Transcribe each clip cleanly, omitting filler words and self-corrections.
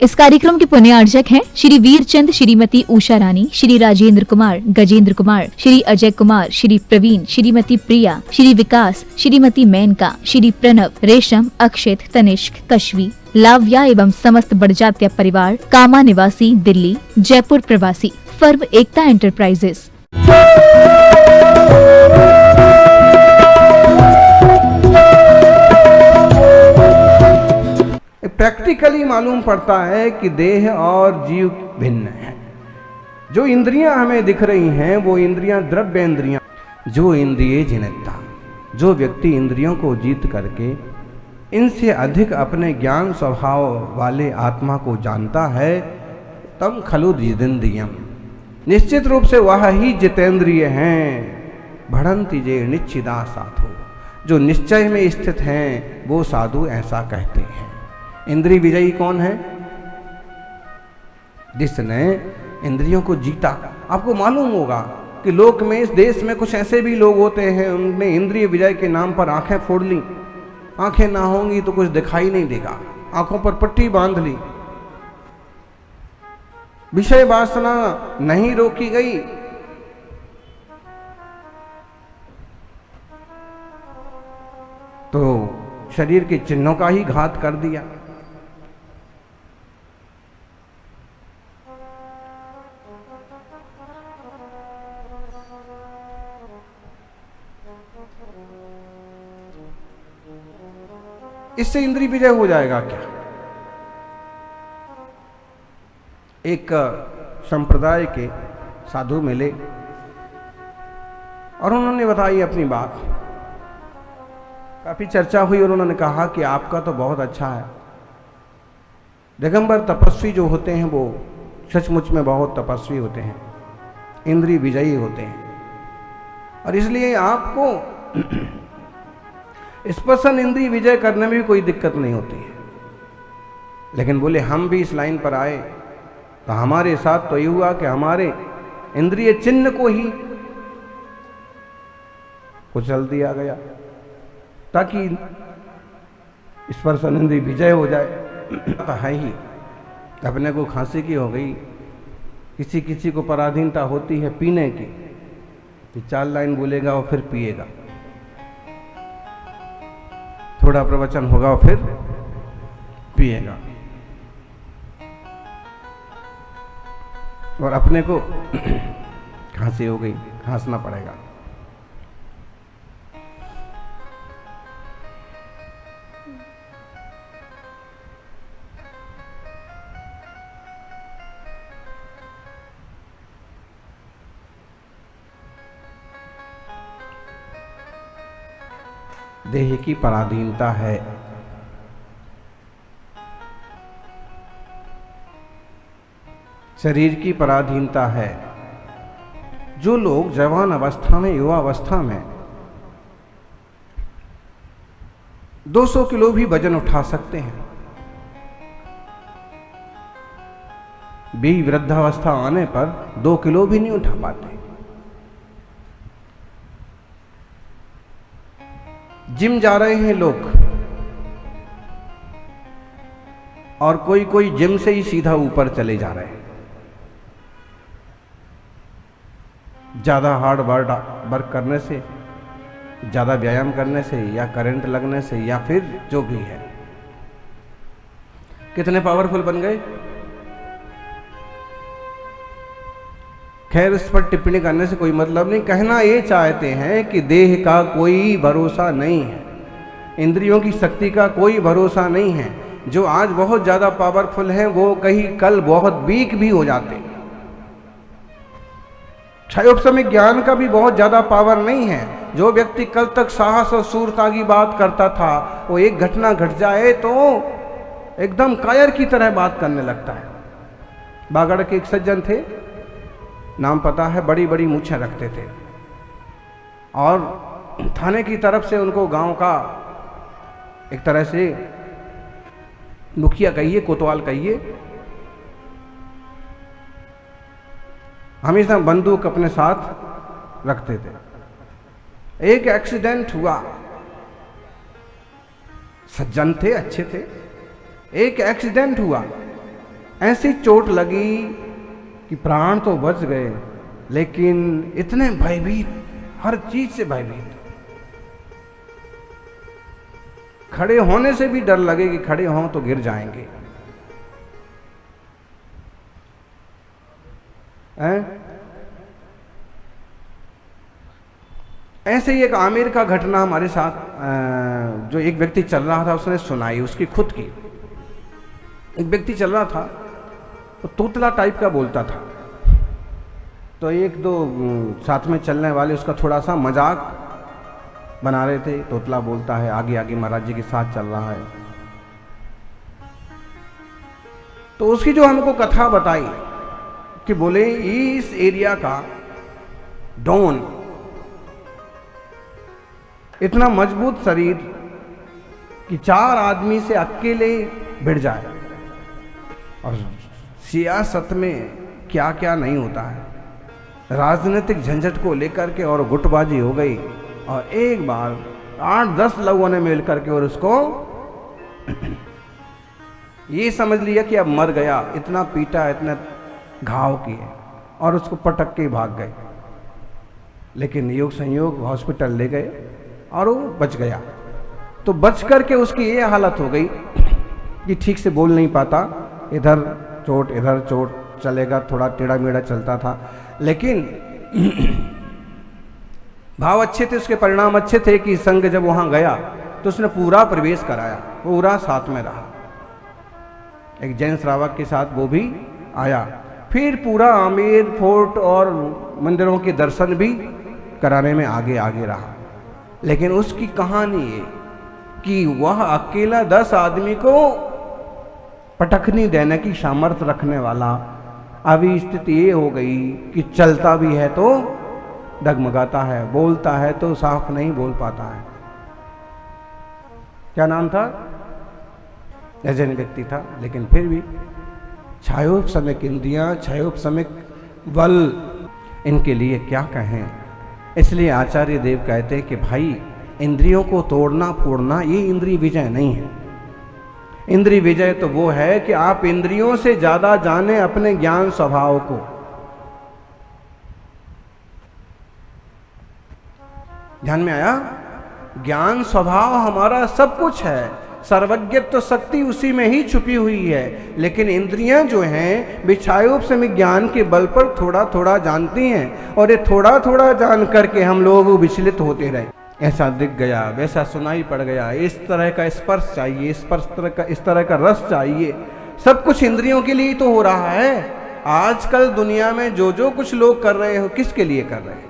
इस कार्यक्रम के पुण्यार्चक हैं श्री वीरचंद, श्रीमती उषा रानी, श्री राजेंद्र कुमार, गजेंद्र कुमार, श्री अजय कुमार, श्री प्रवीण, श्रीमती प्रिया, श्री विकास, श्रीमती मेनका, श्री प्रणव, रेशम, अक्षित, तनिष्क, कश्वी, लाव्या एवं समस्त बड़जात्या परिवार, कामा निवासी, दिल्ली, जयपुर प्रवासी, फर्म एकता एंटरप्राइजेस। प्रैक्टिकली मालूम पड़ता है कि देह और जीव भिन्न है। जो इंद्रियां हमें दिख रही हैं वो इंद्रियां द्रव्य इंद्रियां, जो इंद्रिय जिनता, जो व्यक्ति इंद्रियों को जीत करके इनसे अधिक अपने ज्ञान स्वभाव वाले आत्मा को जानता है, तम खलु जितेंद्रियम, निश्चित रूप से वह ही जितेंद्रिय हैं। भड़ंति जे निश्चिदा साधु, जो निश्चय में स्थित हैं वो साधु ऐसा कहते हैं। इंद्रिय विजयी कौन है? जिसने इंद्रियों को जीता। आपको मालूम होगा कि लोक में, इस देश में कुछ ऐसे भी लोग होते हैं, उनने इंद्रिय विजय के नाम पर आंखें फोड़ ली। आंखें ना होंगी तो कुछ दिखाई नहीं देगा, आंखों पर पट्टी बांध ली, विषय वासना नहीं रोकी गई, तो शरीर के चिन्हों का ही घात कर दिया। इससे इंद्रिय विजय हो जाएगा क्या? एक संप्रदाय के साधु मिले और उन्होंने बताई अपनी बात। काफी चर्चा हुई और उन्होंने कहा कि आपका तो बहुत अच्छा है, दिगंबर तपस्वी जो होते हैं वो सचमुच में बहुत तपस्वी होते हैं, इंद्रिय विजयी होते हैं, और इसलिए आपको स्पर्शन इंद्रिय विजय करने में भी कोई दिक्कत नहीं होती है। लेकिन बोले हम भी इस लाइन पर आए तो हमारे साथ तो ये हुआ कि हमारे इंद्रिय चिन्ह को ही कुचल दिया गया ताकि स्पर्शन इंद्रिय विजय हो जाए। तो है ही, अपने को खांसी की हो गई, किसी किसी को पराधीनता होती है पीने की, कि 4 लाइन बोलेगा और फिर पिएगा, थोड़ा प्रवचन होगा और फिर पिएगा, और अपने को खांसी हो गई, खांसना पड़ेगा। देह की पराधीनता है। शरीर की पराधीनता है। जो लोग जवान अवस्था में, युवा अवस्था में 200 किलो भी वजन उठा सकते हैं, भी वृद्धावस्था आने पर 2 किलो भी नहीं उठा पाते। जिम जा रहे हैं लोग, और कोई कोई जिम से ही सीधा ऊपर चले जा रहे हैं, ज़्यादा हार्ड वर्क करने से, ज़्यादा व्यायाम करने से, या करंट लगने से, या फिर जो भी है। कितने पावरफुल बन गए। खैर, इस पर टिप्पणी करने से कोई मतलब नहीं। कहना ये चाहते हैं कि देह का कोई भरोसा नहीं है, इंद्रियों की शक्ति का कोई भरोसा नहीं है। जो आज बहुत ज़्यादा पावरफुल हैं वो कहीं कल बहुत वीक भी हो जाते हैं। क्षयोपशमिक ज्ञान का भी बहुत ज़्यादा पावर नहीं है। जो व्यक्ति कल तक साहस और शूरता की बात करता था, वो एक घटना घट जाए तो एकदम कायर की तरह बात करने लगता है। बागड़ के एक सज्जन थे, नाम पता है, बड़ी बड़ी मूछें रखते थे, और थाने की तरफ से उनको गांव का एक तरह से मुखिया कहिए, कोतवाल कहिए, हमेशा बंदूक अपने साथ रखते थे। एक एक्सीडेंट हुआ, सज्जन थे, अच्छे थे, एक एक्सीडेंट हुआ, ऐसी चोट लगी कि प्राण तो बच गए, लेकिन इतने भयभीत, हर चीज से भयभीत, खड़े होने से भी डर लगे कि खड़े हों तो गिर जाएंगे। ऐसे ही एक आमिर का घटना हमारे साथ, जो एक व्यक्ति चल रहा था उसने सुनाई, उसकी खुद की। एक व्यक्ति चल रहा था, तो तोतला टाइप का बोलता था, तो एक दो साथ में चलने वाले उसका थोड़ा सा मजाक बना रहे थे, तोतला बोलता है, आगे आगे महाराज जी के साथ चल रहा है। तो उसकी जो हमको कथा बताई कि बोले इस एरिया का डॉन, इतना मजबूत शरीर कि 4 आदमी से अकेले भिड़ जाए, और सियासत में क्या क्या नहीं होता है, राजनीतिक झंझट को लेकर के और गुटबाजी हो गई, और एक बार 8-10 लोगों ने मिल करके और उसको ये समझ लिया कि अब मर गया, इतना पीटा, इतना घाव किए, और उसको पटक के भाग गए। लेकिन योग संयोग हॉस्पिटल ले गए और वो बच गया। तो बच करके उसकी ये हालत हो गई कि ठीक से बोल नहीं पाता, इधर चोट इधर चोट, चलेगा थोड़ा टेढ़ा मेढ़ा चलता था, लेकिन भाव अच्छे थे, उसके परिणाम अच्छे थे कि संघ जब वहां गया तो उसने पूरा प्रवेश कराया, पूरा साथ में रहा, एक जैन श्रावक के साथ वो भी आया, फिर पूरा आमेर फोर्ट और मंदिरों के दर्शन भी कराने में आगे आगे रहा। लेकिन उसकी कहानी ये कि वह अकेला 10 आदमी को पटखनी देने की सामर्थ्य रखने वाला, अभी स्थिति ये हो गई कि चलता भी है तो डगमगाता है, बोलता है तो साफ नहीं बोल पाता है। क्या नाम था? अजैन व्यक्ति था, लेकिन फिर भी छायोपशमिक इंद्रियां, छायोपशमिक बल, इनके लिए क्या कहें। इसलिए आचार्य देव कहते हैं कि भाई इंद्रियों को तोड़ना फोड़ना ये इंद्रिय विजय नहीं है। इंद्रिय विजय तो वो है कि आप इंद्रियों से ज्यादा जाने अपने ज्ञान स्वभाव को। ध्यान में आया? ज्ञान स्वभाव हमारा सब कुछ है, सर्वज्ञत्व शक्ति उसी में ही छुपी हुई है, लेकिन इंद्रियां जो हैं विषयोपशमिक ज्ञान के बल पर थोड़ा थोड़ा जानती हैं, और ये थोड़ा थोड़ा जान करके हम लोग विचलित होते रहे। ऐसा दिख गया, वैसा सुनाई पड़ गया, इस तरह का स्पर्श चाहिए, इस तरह का रस चाहिए, सब कुछ इंद्रियों के लिए तो हो रहा है। आजकल दुनिया में जो जो कुछ लोग कर रहे हो, किसके लिए कर रहे हैं?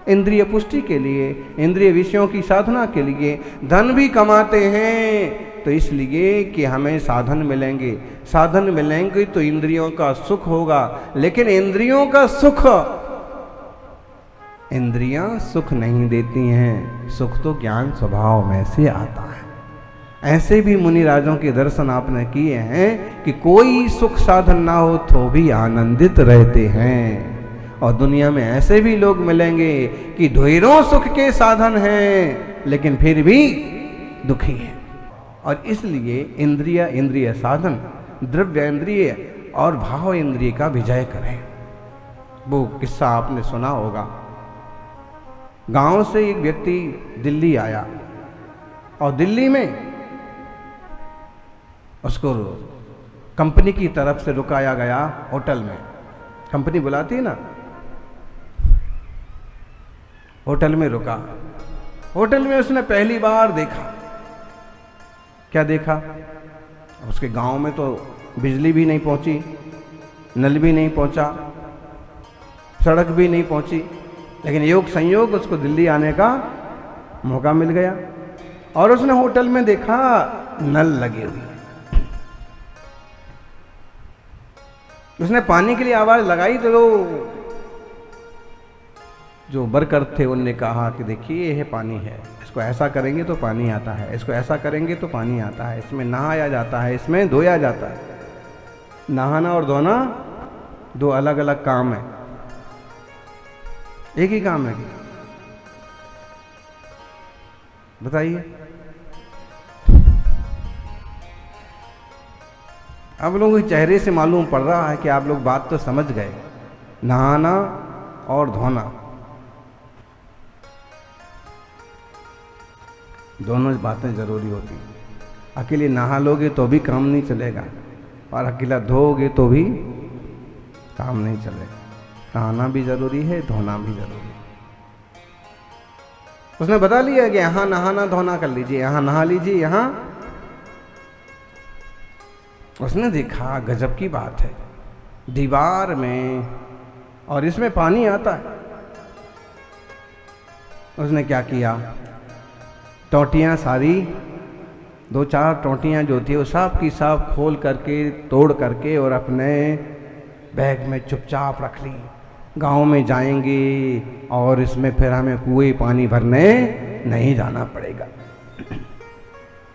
इंद्रिय पुष्टि के लिए, इंद्रिय विषयों की साधना के लिए। धन भी कमाते हैं तो इसलिए कि हमें साधन मिलेंगे, साधन मिलेंगे तो इंद्रियों का सुख होगा, लेकिन इंद्रियों का सुख, इंद्रियां सुख नहीं देती हैं, सुख तो ज्ञान स्वभाव में से आता है। ऐसे भी मुनि राजों के दर्शन आपने किए हैं कि कोई सुख साधन ना हो तो भी आनंदित रहते हैं, और दुनिया में ऐसे भी लोग मिलेंगे कि ढेरों सुख के साधन हैं लेकिन फिर भी दुखी हैं। और इसलिए इंद्रिय साधन, द्रव्य इंद्रिय और भाव इंद्रिय का विजय करें। वो किस्सा आपने सुना होगा, गांव से एक व्यक्ति दिल्ली आया, और दिल्ली में उसको कंपनी की तरफ से रुकाया गया होटल में। कंपनी बुलाती है ना, होटल में रुका। होटल में उसने पहली बार देखा, क्या देखा? उसके गांव में तो बिजली भी नहीं पहुंची, नल भी नहीं पहुंचा, सड़क भी नहीं पहुंची, लेकिन योग संयोग उसको दिल्ली आने का मौका मिल गया, और उसने होटल में देखा नल लगे हुए। उसने पानी के लिए आवाज लगाई तो जो वर्कर थे उनने कहा कि देखिए यह पानी है, इसको ऐसा करेंगे तो पानी आता है, इसको ऐसा करेंगे तो पानी आता है, इसमें नहाया जाता है, इसमें धोया जाता है। नहाना और धोना दो अलग अलग काम है, एक ही काम है? बताइए। आप लोगों के चेहरे से मालूम पड़ रहा है कि आप लोग बात तो समझ गए। नहाना और धोना दोनों बातें जरूरी होती हैं। अकेले नहा लोगे तो भी काम नहीं चलेगा, और अकेला धोओगे तो भी काम नहीं चलेगा। नहाना भी जरूरी है, धोना भी जरूरी है। उसने बता लिया कि यहां नहाना धोना कर लीजिए, यहां नहा लीजिए, यहां। उसने देखा गजब की बात है, दीवार में और इसमें पानी आता है। उसने क्या किया, टोटियां सारी 2-4 टोटियां जो थी वो सब की सब खोल करके तोड़ करके और अपने बैग में चुपचाप रख ली। गांव में जाएंगे और इसमें फिर हमें कुएं पानी भरने नहीं जाना पड़ेगा।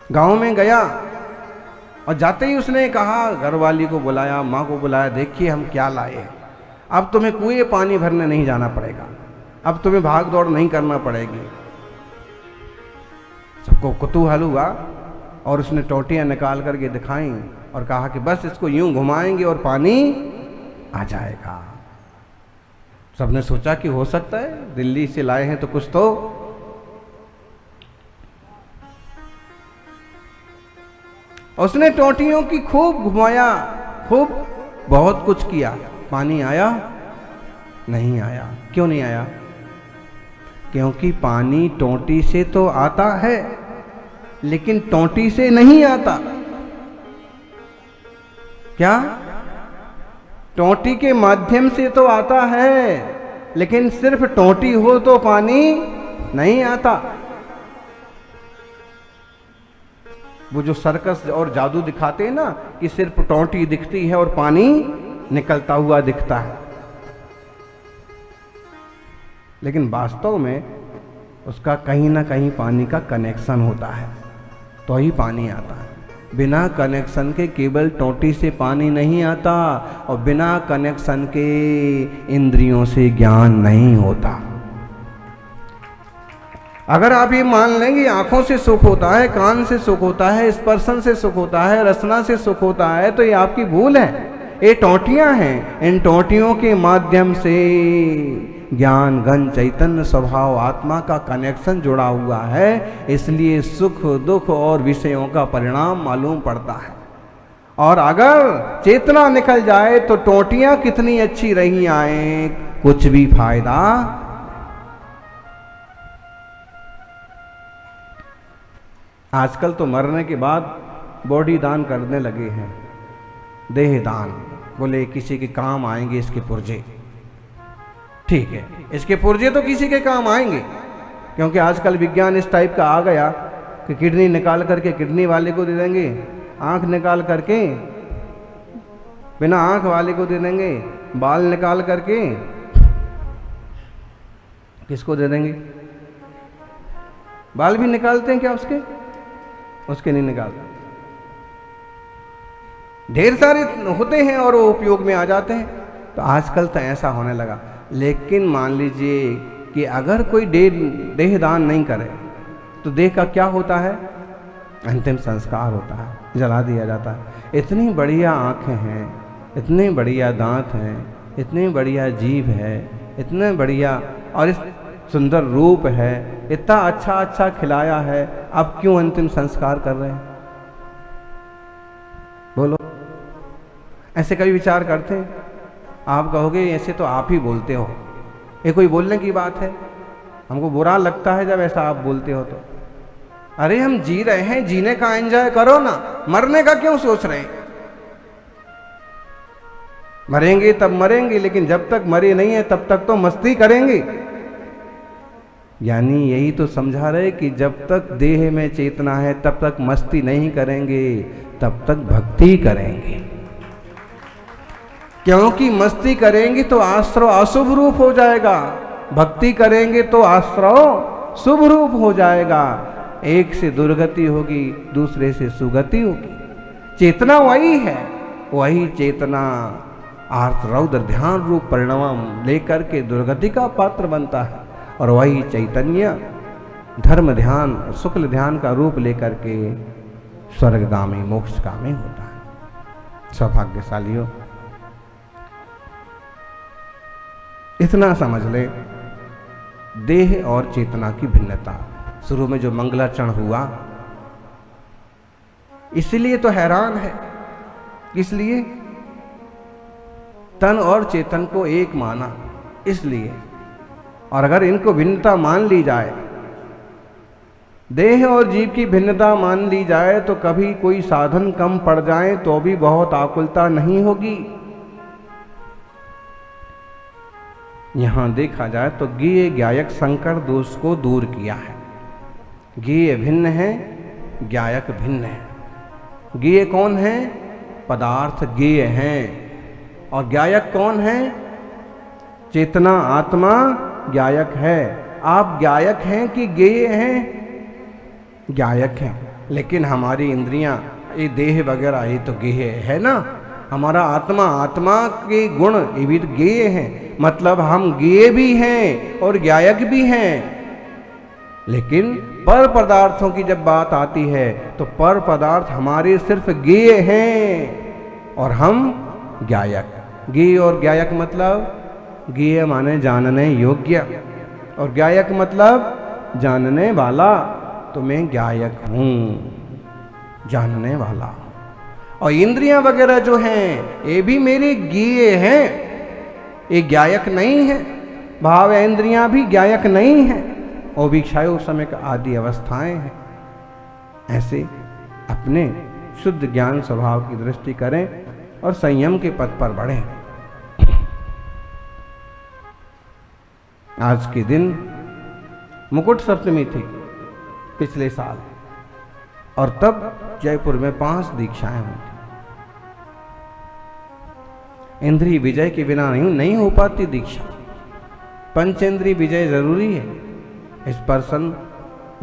गांव में गया और जाते ही उसने कहा, घरवाली को बुलाया, माँ को बुलाया, देखिए हम क्या लाए हैं। अब तुम्हें कुएं पानी भरने नहीं जाना पड़ेगा, अब तुम्हें भाग दौड़ नहीं करना पड़ेगी। सबको कुतूहल हुआ और उसने टोटियां निकाल करके दिखाई और कहा कि बस इसको यूं घुमाएंगे और पानी आ जाएगा। सबने सोचा कि हो सकता है, दिल्ली से लाए हैं तो कुछ तो। उसने टोटियों की खूब घुमाया, खूब बहुत कुछ किया, पानी आया नहीं आया। क्यों नहीं आया? क्योंकि पानी टोटी से तो आता है लेकिन टोटी से नहीं आता। क्या? टोटी के माध्यम से तो आता है लेकिन सिर्फ टोटी हो तो पानी नहीं आता। वो जो सर्कस और जादू दिखाते हैं ना कि सिर्फ टोटी दिखती है और पानी निकलता हुआ दिखता है, लेकिन वास्तव में उसका कहीं ना कहीं पानी का कनेक्शन होता है तो ही पानी आता है। बिना कनेक्शन के केवल टोटी से पानी नहीं आता और बिना कनेक्शन के इंद्रियों से ज्ञान नहीं होता। अगर आप ये मान लेंगे आंखों से सुख होता है, कान से सुख होता है, स्पर्शन से सुख होता है, रसना से सुख होता है, तो ये आपकी भूल है। ये टोटियां हैं, इन टोटियों के माध्यम से ज्ञान घन चैतन्य स्वभाव आत्मा का कनेक्शन जुड़ा हुआ है, इसलिए सुख दुख और विषयों का परिणाम मालूम पड़ता है। और अगर चेतना निकल जाए तो टोटियां कितनी अच्छी रही आए, कुछ भी फायदा। आजकल तो मरने के बाद बॉडी दान करने लगे हैं, देह दान। बोले किसी के काम आएंगे इसके पुर्जे, ठीक है, इसके पुर्जे तो किसी के काम आएंगे, क्योंकि आजकल विज्ञान इस टाइप का आ गया कि किडनी निकाल करके किडनी वाले को दे देंगे, आंख निकाल करके बिना आंख वाले को दे देंगे, बाल निकाल करके किसको दे देंगे? बाल भी निकालते हैं क्या उसके नहीं निकालते। ढेर सारे होते हैं और वो उपयोग में आ जाते हैं। तो आजकल तो ऐसा होने लगा। लेकिन मान लीजिए कि अगर कोई देह दान नहीं करे तो देह का क्या होता है? अंतिम संस्कार होता है, जला दिया जाता है। इतनी बढ़िया आंखें हैं, इतने बढ़िया दांत हैं, इतनी बढ़िया जीभ है, इतने बढ़िया और इस सुंदर रूप है, इतना अच्छा अच्छा खिलाया है, अब क्यों अंतिम संस्कार कर रहे हैं? बोलो, ऐसे कभी विचार करते हैं? आप कहोगे ऐसे तो आप ही बोलते हो, ये कोई बोलने की बात है? हमको बुरा लगता है जब ऐसा आप बोलते हो तो। अरे हम जी रहे हैं, जीने का एंजॉय करो ना, मरने का क्यों सोच रहे हैं? मरेंगे तब मरेंगे, लेकिन जब तक मरे नहीं है तब तक तो मस्ती करेंगे। यानी यही तो समझा रहे कि जब तक देह में चेतना है तब तक मस्ती नहीं करेंगे, तब तक भक्ति करेंगे। क्योंकि मस्ती करेंगे तो आश्रव अशुभ रूप हो जाएगा, भक्ति करेंगे तो आश्रव शुभ रूप हो जाएगा। एक से दुर्गति होगी, दूसरे से सुगति होगी। चेतना वही है, वही चेतना आर्त रौद्र ध्यान रूप परिणाम लेकर के दुर्गति का पात्र बनता है, और वही चैतन्य धर्म ध्यान शुक्ल ध्यान का रूप लेकर के स्वर्गगामी मोक्षगामी होता है। सौभाग्यशाली हो। इतना समझ ले, देह और चेतना की भिन्नता। शुरू में जो मंगलाचरण हुआ, इसलिए तो हैरान है। किस लिए? तन और चेतन को एक माना, इसलिए। और अगर इनको भिन्नता मान ली जाए, देह और जीव की भिन्नता मान ली जाए, तो कभी कोई साधन कम पड़ जाए तो भी बहुत आकुलता नहीं होगी। यहां देखा जाए तो ज्ञेय ज्ञायक संकर दोष को दूर किया है। ज्ञेय भिन्न है, ज्ञायक भिन्न है। ज्ञेय कौन है? पदार्थ ज्ञेय हैं। और ज्ञायक कौन है? चेतना आत्मा ज्ञायक है। आप ज्ञायक हैं कि ज्ञेय हैं? ज्ञायक हैं। लेकिन हमारी इंद्रियां, ये देह वगैरह, ये तो ज्ञेय है ना। हमारा आत्मा, आत्मा के गुण, ये भी तो ज्ञेय हैं। मतलब हम ज्ञेय भी हैं और ज्ञायक भी हैं। लेकिन पर पदार्थों की जब बात आती है तो पर पदार्थ हमारे सिर्फ ज्ञेय हैं और हम ज्ञायक। ज्ञेय और ज्ञायक मतलब, ज्ञेय माने जानने योग्य और ज्ञायक मतलब जानने वाला। तो मैं ज्ञायक हूं, जानने वाला। और इंद्रियां वगैरह जो हैं, ये भी मेरे ज्ञेय हैं, ये ज्ञायक नहीं है। भाव इंद्रियां भी ज्ञायक नहीं है, वो भी क्षय समय आदि अवस्थाएं हैं। ऐसे अपने शुद्ध ज्ञान स्वभाव की दृष्टि करें और संयम के पथ पर बढ़ें। आज के दिन मुकुट सप्तमी थी पिछले साल, और तब जयपुर में 5 दीक्षाएं हुई थी। इंद्रिय विजय के बिना नहीं हो पाती दीक्षा। पंचेंद्रिय विजय जरूरी है। स्पर्शन,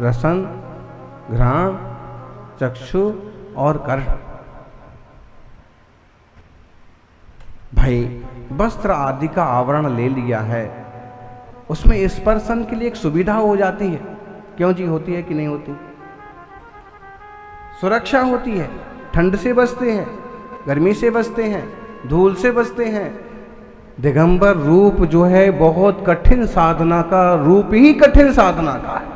रसन, घ्राण, चक्षु और कर्ण। भाई वस्त्र आदि का आवरण ले लिया है, उसमें स्पर्शन के लिए एक सुविधा हो जाती है। क्यों जी? होती है कि नहीं होती? सुरक्षा होती है, ठंड से बचते हैं, गर्मी से बचते हैं, धूल से बचते हैं। दिगंबर रूप जो है बहुत कठिन साधना का रूप ही कठिन साधना का है।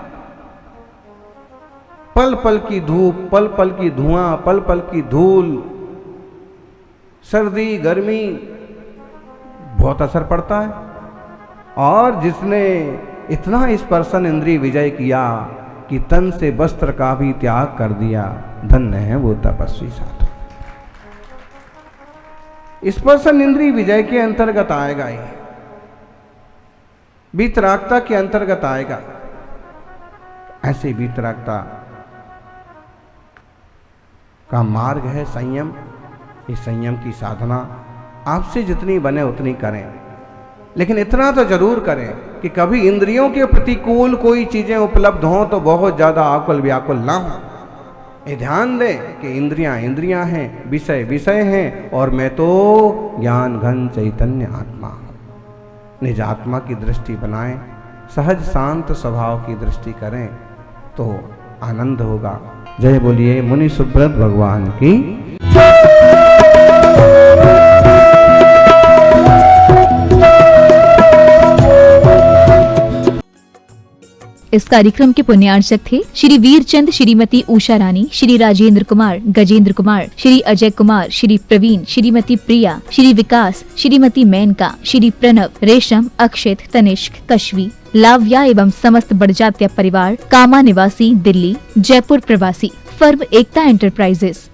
पल पल की धूप, पल पल की धुआं, पल पल की धूल, सर्दी गर्मी, बहुत असर पड़ता है। और जिसने इतना स्पर्शन इंद्रिय विजय किया कि तन से वस्त्र का भी त्याग कर दिया, धन्य है वो तपस्वी साधु। स्पर्शन इंद्रिय विजय के अंतर्गत आएगा, ही वीतरागता के अंतर्गत आएगा। ऐसे वीतरागता का मार्ग है संयम। इस संयम की साधना आपसे जितनी बने उतनी करें, लेकिन इतना तो जरूर करें कि कभी इंद्रियों के प्रतिकूल कोई चीजें उपलब्ध हों तो बहुत ज्यादा आकुल व्याकुल ना हो। ये ध्यान दें कि इंद्रियां इंद्रियां हैं, विषय विषय हैं, और मैं तो ज्ञान घन चैतन्य आत्मा हूं। निज आत्मा की दृष्टि बनाएं, सहज शांत स्वभाव की दृष्टि करें तो आनंद होगा। जय बोलिए मुनि सुब्रत भगवान की। इस कार्यक्रम के पुण्यार्चक थे श्री वीरचंद, श्रीमती उषा रानी, श्री राजेंद्र कुमार, गजेंद्र कुमार, श्री अजय कुमार, श्री प्रवीण, श्रीमती प्रिया, श्री विकास, श्रीमती मेनका, श्री प्रणव, रेशम, अक्षित, तनिष्क, कश्वी, लाव्या एवं समस्त बड़जात्या परिवार, कामा निवासी, दिल्ली, जयपुर प्रवासी, फर्म एकता एंटरप्राइजेस।